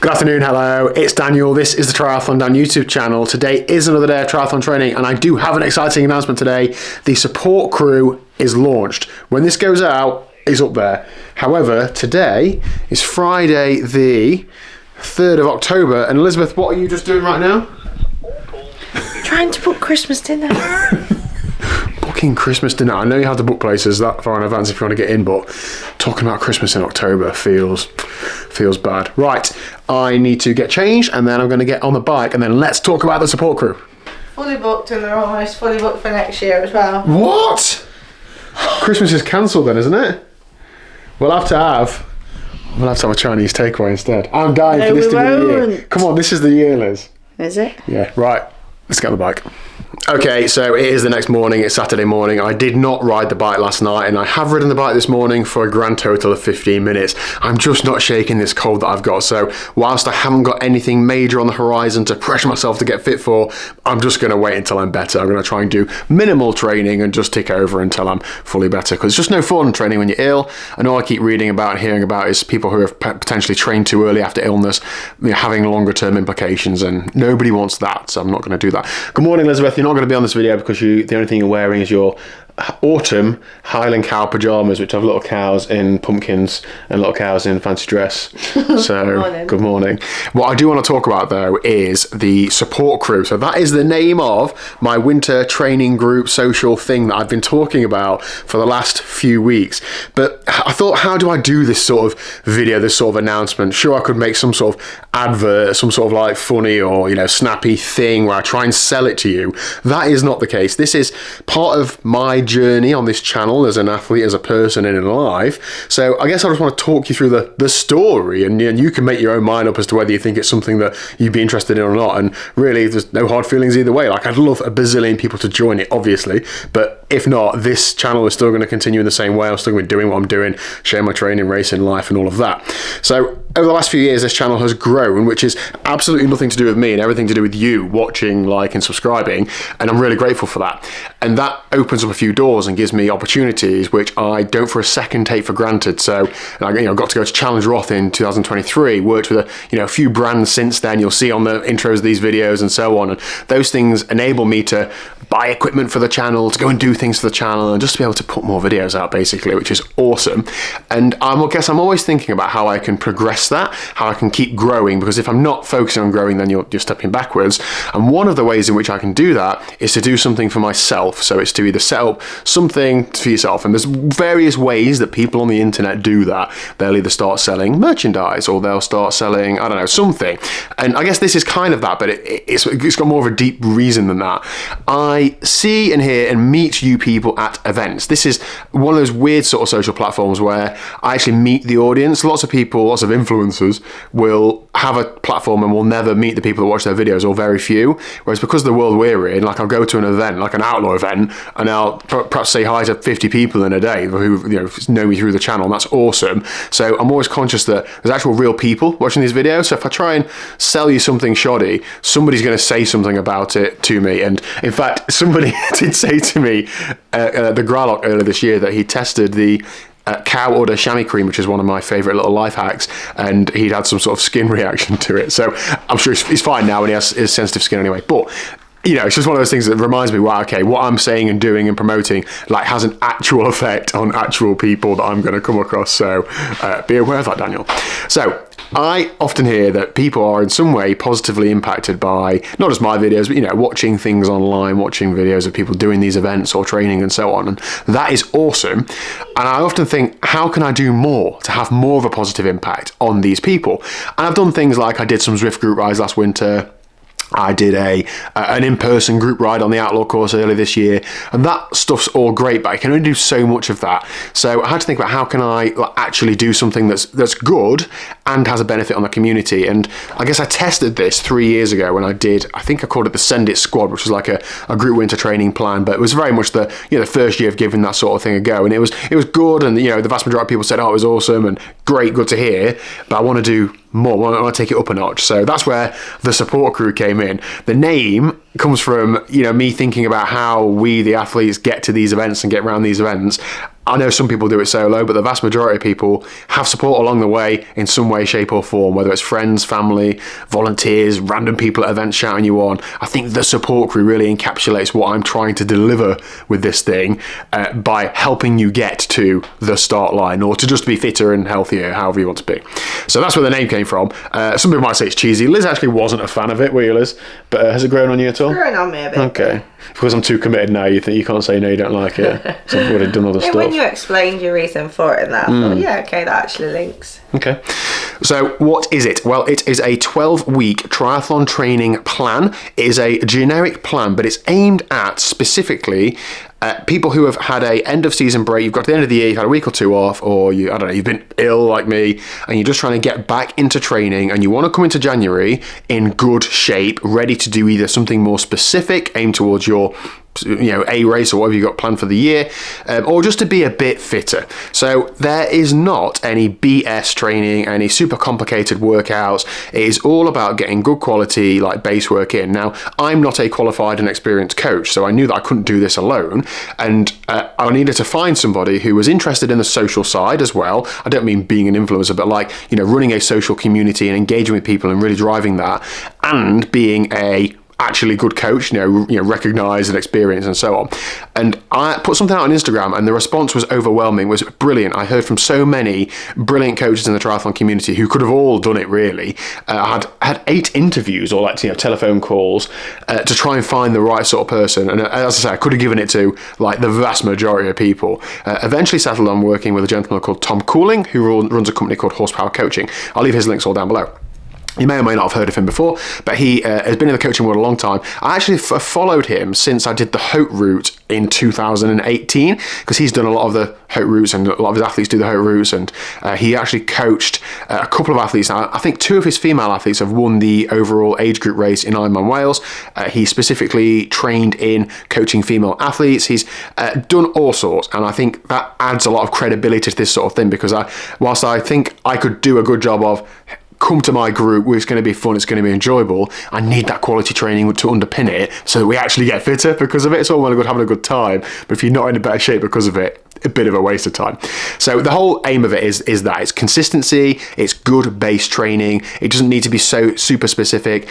Good afternoon, hello, it's Daniel. This is the TriathlonDan YouTube channel. Today is another day of triathlon training and I do have an exciting announcement today. The support crew is launched. When this goes out, it's up there. However, today is Friday the 3rd of October and Elizabeth, what are you just doing right now? Trying to book Christmas dinner. Booking Christmas dinner. I know you have to book places that far in advance if you want to get in, but talking about Christmas in October feels bad. Right, I need to get changed and then I'm going to get on the bike and then let's talk about the support crew. Fully booked and they're almost fully booked for next year as well. What? Christmas is cancelled then, isn't it? We'll have to have a Chinese takeaway instead. I'm dying for this to be the year. Come on, this is the year, Liz. Is it? Yeah, right. Let's get on the bike. Okay, so it is the next morning, it's Saturday morning. I did not ride the bike last night and I have ridden the bike this morning for a grand total of 15 minutes. I'm just not shaking this cold that I've got, so whilst I haven't got anything major on the horizon to pressure myself to get fit for, I'm just going to wait until I'm better. I'm going to try and do minimal training and just tick over until I'm fully better, because it's just no fun training when you're ill. And all I keep reading about and hearing about is people who have potentially trained too early after illness, having longer term implications, and nobody wants that, so I'm not going to do that. Good morning, Elizabeth. You're not going to be on this video because the only thing you're wearing is your autumn Highland cow pajamas, which have little cows in pumpkins and little cows in fancy dress. So good morning. What I do want to talk about though is the support crew. So that is the name of my winter training group social thing that I've been talking about for the last few weeks. But I thought, how do I do this sort of video, this sort of announcement? Sure, I could make some sort of advert, some sort of like funny or snappy thing where I try and sell it to you. That is not the case. This is part of my journey on this channel as an athlete, as a person in life. So I guess I just want to talk you through the story, and you can make your own mind up as to whether you think it's something that you'd be interested in or not. And really, there's no hard feelings either way. Like, I'd love a bazillion people to join it, obviously, but if not, this channel is still going to continue in the same way. I'm still going to be doing what I'm doing, sharing my training, racing life, and all of that. So over the last few years, this channel has grown, which is absolutely nothing to do with me and everything to do with you watching, liking, subscribing, and I'm really grateful for that. And that opens up a few doors and gives me opportunities which I don't for a second take for granted. So I got to go to Challenge Roth in 2023, worked with a few brands since then. You'll see on the intros of these videos and so on, and those things enable me to buy equipment for the channel, to go and do things for the channel, and just to be able to put more videos out basically, which is awesome. And I guess I'm always thinking about how I can progress that, how I can keep growing, because if I'm not focusing on growing, then you're stepping backwards. And one of the ways in which I can do that is to do something for myself. So it's to either set up something for yourself, and there's various ways that people on the internet do that. They'll either start selling merchandise or they'll start selling, I don't know, something. And I guess this is kind of that, but it's got more of a deep reason than that. I see and hear and meet you people at events. This is one of those weird sort of social platforms where I actually meet the audience. Lots of people, lots of influencers will have a platform and will never meet the people that watch their videos, or very few. Whereas because of the world we're in, like, I'll go to an event, like an outlaw event, and I'll perhaps say hi to 50 people in a day who know me through the channel, and that's awesome. So I'm always conscious that there's actual real people watching these videos. So if I try and sell you something shoddy, somebody's going to say something about it to me. And in fact, somebody did say to me the Gralock earlier this year that he tested the cow udder chamois cream, which is one of my favourite little life hacks, and he'd had some sort of skin reaction to it. So I'm sure he's fine now, and he has his sensitive skin anyway. But it's just one of those things that reminds me, wow, okay, what I'm saying and doing and promoting has an actual effect on actual people that I'm going to come across. So be aware of that, Daniel. So I often hear that people are in some way positively impacted by not just my videos, but watching things online, watching videos of people doing these events or training and so on. And that is awesome. And I often think, how can I do more to have more of a positive impact on these people? And I've done things like I did some Zwift group rides last winter. I did an in-person group ride on the Outlaw course earlier this year, and that stuff's all great, but I can only do so much of that. So I had to think about how can I actually do something that's good and has a benefit on the community. And I guess I tested this 3 years ago when I think I called it the Send It Squad, which was like a group winter training plan, but it was very much the first year of giving that sort of thing a go, and it was good, and the vast majority of people said, oh, it was awesome and great, good to hear, but I want to do more. I want to take it up a notch. So that's where the support crew came in. The name comes from me thinking about how we, the athletes, get to these events and get around these events. I know some people do it solo, but the vast majority of people have support along the way in some way, shape or form, whether it's friends, family, volunteers, random people at events shouting you on. I think the support crew really encapsulates what I'm trying to deliver with this thing by helping you get to the start line or to just be fitter and healthier, however you want to be. So that's where the name came from. Some people might say it's cheesy. Liz actually wasn't a fan of it, were you, Liz? But has it grown on you at all? Grown on me a bit. Okay. Because I'm too committed now, you think you can't say no, you don't like it. So I've already done other stuff. When you explained your reason for it, I thought, yeah, okay, that actually links. Okay. So what is it? Well, it is a 12-week triathlon training plan. It is a generic plan, but it's aimed at specifically people who have had a end of season break. You've got to the end of the year, you've had a week or two off, or you've been ill like me, and you're just trying to get back into training, and you want to come into January in good shape, ready to do either something more specific, aimed towards your a race or whatever you've got planned for the year, or just to be a bit fitter. So there is not any BS training, any super complicated workouts. It is all about getting good quality like base work in. Now, I'm not a qualified and experienced coach, so I knew that I couldn't do this alone, and I needed to find somebody who was interested in the social side as well. I don't mean being an influencer, but like, running a social community and engaging with people and really driving that, and being a actually good coach, recognized and experienced and so on. And I put something out on Instagram, and the response was overwhelming, was brilliant. I heard from so many brilliant coaches in the triathlon community who could have all done it really. I had 8 interviews or telephone calls to try and find the right sort of person. And as I say, I could have given it to like the vast majority of people. Eventually settled on working with a gentleman called Tom Cooling, who runs a company called Horsepower Coaching. I'll leave his links all down below. You may or may not have heard of him before, but he has been in the coaching world a long time. I actually followed him since I did the Haute route in 2018, because he's done a lot of the Haute routes, and a lot of his athletes do the Haute routes, and he actually coached a couple of athletes. Now, I think 2 of his female athletes have won the overall age group race in Ironman Wales. He specifically trained in coaching female athletes. He's done all sorts, and I think that adds a lot of credibility to this sort of thing, because whilst I think I could do a good job of come to my group where it's going to be fun, it's going to be enjoyable, I need that quality training to underpin it so that we actually get fitter because of it. It's all well and good having a good time, but if you're not in a better shape because of it, a bit of a waste of time. So the whole aim of it is that it's consistency, it's good base training, it doesn't need to be so super specific.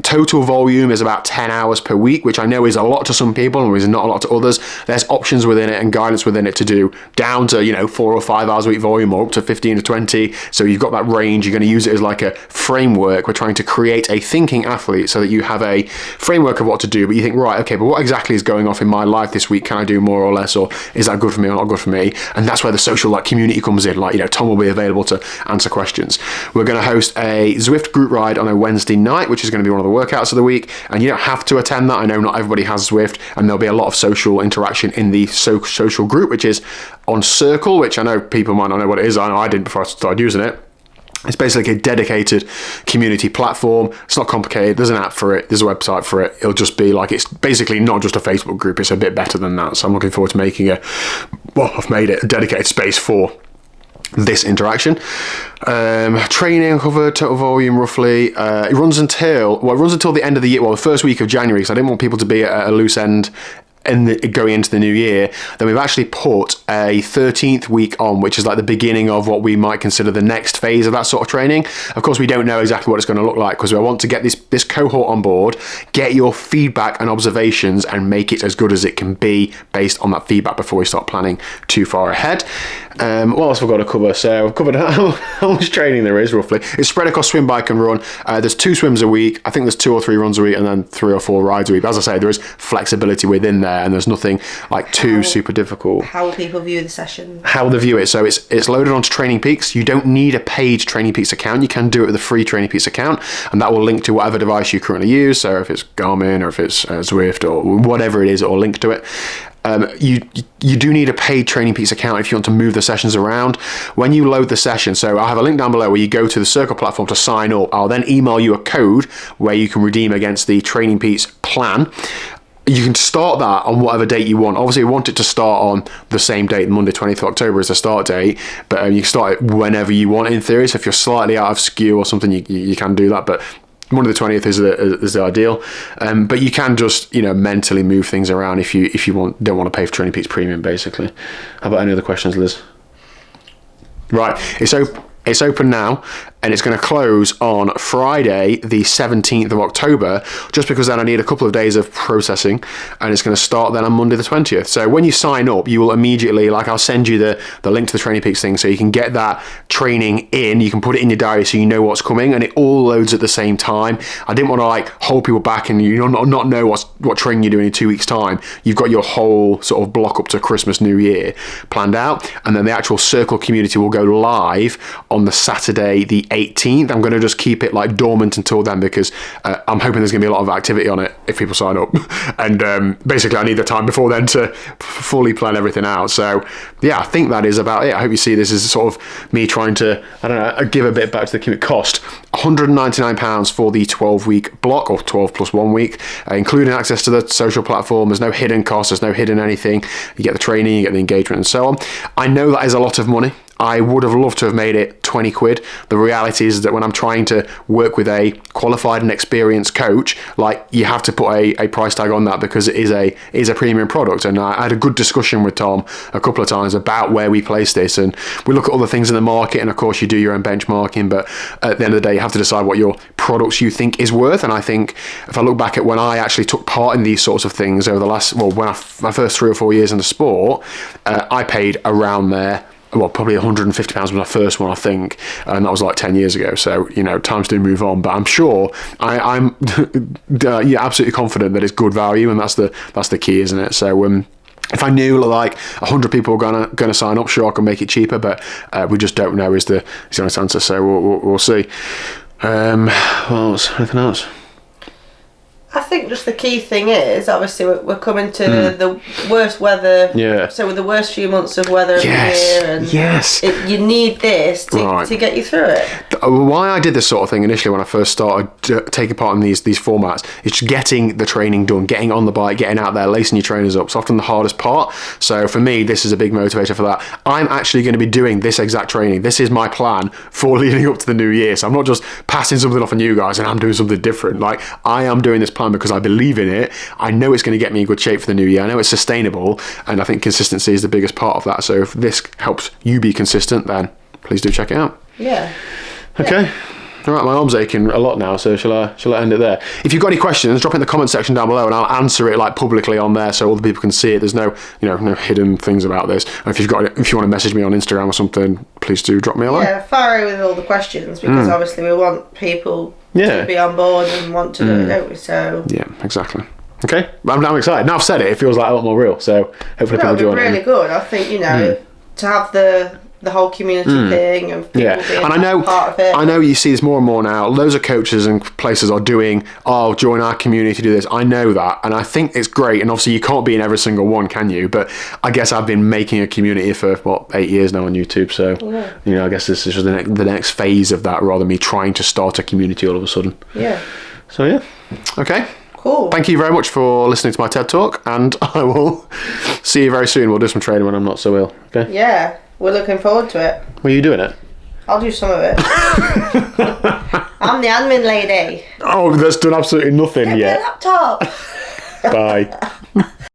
Total volume is about 10 hours per week, which I know is a lot to some people and is not a lot to others. There's options within it and guidance within it to do down to 4 or 5 hours a week volume, or up to 15 to 20. So you've got that range. You're going to use it as like a framework. We're trying to create a thinking athlete so that you have a framework of what to do, but you think, right, okay, but what exactly is going off in my life this week? Can I do more or less, or is that good for me or not good for me? And that's where the social community comes in. Tom will be available to answer questions. We're going to host a Zwift group ride on a Wednesday night, which is going to be one of the workouts of the week, and you don't have to attend that. I know not everybody has Zwift, and there'll be a lot of social interaction in the social group, which is on Circle, which I know people might not know what it is. I know I didn't before I started using it. It's basically a dedicated community platform. It's not complicated. There's an app for it. There's a website for it. It'll just be it's basically not just a Facebook group. It's a bit better than that. So I'm looking forward to making I've made it a dedicated space for this interaction. Training covered, total volume roughly. It runs until the end of the year. Well, the first week of January, because I didn't want people to be at a loose end going into the new year. Then we've actually put a 13th week on, which is like the beginning of what we might consider the next phase of that sort of training. Of course, we don't know exactly what it's going to look like, because I want to get this cohort on board, get your feedback and observations, and make it as good as it can be based on that feedback before we start planning too far ahead. What else have we got to cover? So I've covered how much training there is roughly. It's spread across swim, bike and run. There's 2 swims a week. I think there's 2 or 3 runs a week, and then 3 or 4 rides a week. But as I say, there is flexibility within there, and there's nothing too super difficult. How will people view the session? How will they view it? So it's loaded onto Training Peaks. You don't need a paid Training Peaks account. You can do it with a free Training Peaks account, and that will link to whatever device you currently use. So if it's Garmin or if it's Zwift or whatever it is, it will link to it. You do need a paid Training Peaks account if you want to move the sessions around. When you load the session, so I have a link down below where you go to the Circle platform to sign up. I'll then email you a code where you can redeem against the Training Peaks plan. You can start that on whatever date you want. Obviously, we want it to start on the same date. Monday, 20th of October is the start date, but you can start it whenever you want in theory. So if you're slightly out of skew or something, you can do that. But Monday the 20th is the ideal, but you can just mentally move things around if you don't want to pay for Training Peaks Premium, basically. How about any other questions, Liz? Right, it's open now, and it's going to close on Friday the 17th of October, just because then I need a couple of days of processing, and it's going to start then on Monday the 20th. So when you sign up, you will immediately, I'll send you the link to the Training Peaks thing, so you can get that training in, you can put it in your diary so you know what's coming, and it all loads at the same time. I didn't want to hold people back and not know what training you're doing in 2 weeks' time. You've got your whole sort of block up to Christmas, New Year planned out, and then the actual Circle community will go live on the Saturday the 18th. I'm going to just keep it dormant until then, because I'm hoping there's going to be a lot of activity on it if people sign up. And basically I need the time before then to fully plan everything out. So yeah, I think that is about it. I hope you see this as sort of me trying to, give a bit back to the community. Cost £199 for the 12-week block, or 12 plus 1 week, including access to the social platform. There's no hidden cost, there's no hidden anything. You get the training, you get the engagement and so on. I know that is a lot of money. I would have loved to have made it 20 quid. The reality is that when I'm trying to work with a qualified and experienced coach, you have to put a price tag on that, because it is a premium product. And I had a good discussion with Tom a couple of times about where we place this, and we look at other things in the market, and of course you do your own benchmarking, but at the end of the day you have to decide what your products you think is worth. And I think if I look back at when I actually took part in these sorts of things over the last, my first 3 or 4 years in the sport, I paid around there. Well, probably £150 was my first one, I think, and that was 10 years ago. So times do move on, but I'm sure I'm absolutely confident that it's good value, and that's the key, isn't it? So if I knew 100 people were gonna sign up, sure, I can make it cheaper, but we just don't know is the honest answer. So we'll see. What else? Anything else? I think just the key thing is, obviously, we're coming to the worst weather. Yeah. So with the worst few months of weather of the year, and you need this to get you through it. Why I did this sort of thing initially when I first started taking part in these formats, it's getting the training done, getting on the bike, getting out there, lacing your trainers up. It's often the hardest part. So for me, this is a big motivator for that. I'm actually going to be doing this exact training. This is my plan for leading up to the new year. So I'm not just passing something off on you guys and I'm doing something different. I am doing this plan because I believe in it. I know it's going to get me in good shape for the new year. I know it's sustainable, and I think consistency is the biggest part of that. So if this helps you be consistent, then please do check it out. Yeah. Okay. Yeah. All right, my arm's aching a lot now, so shall I end it there? If you've got any questions, drop it in the comment section down below, and I'll answer it publicly on there, so all the people can see it. There's no no hidden things about this. And if you want to message me on Instagram or something, please do drop me a line. Yeah, fire away with all the questions, because obviously we want people to be on board and want to do it, don't we? So yeah, exactly. Okay, I'm excited. Now I've said it, it feels a lot more real. So hopefully people join. Really good. I think to have the whole community thing and people being and part of it. I know you see this more and more now. Loads of coaches and places are doing, join our community to do this. I know that, and I think it's great. And obviously you can't be in every single one, can you? But I guess I've been making a community for 8 years now on YouTube. So I guess this is just the next phase of that, rather than me trying to start a community all of a sudden. Yeah. So yeah. Okay. Cool. Thank you very much for listening to my TED Talk, and I will see you very soon. We'll do some training when I'm not so ill. Okay. Yeah. We're looking forward to it. Were you doing it? I'll do some of it. I'm the admin lady. Oh, that's done absolutely nothing Get yet. my laptop. Bye.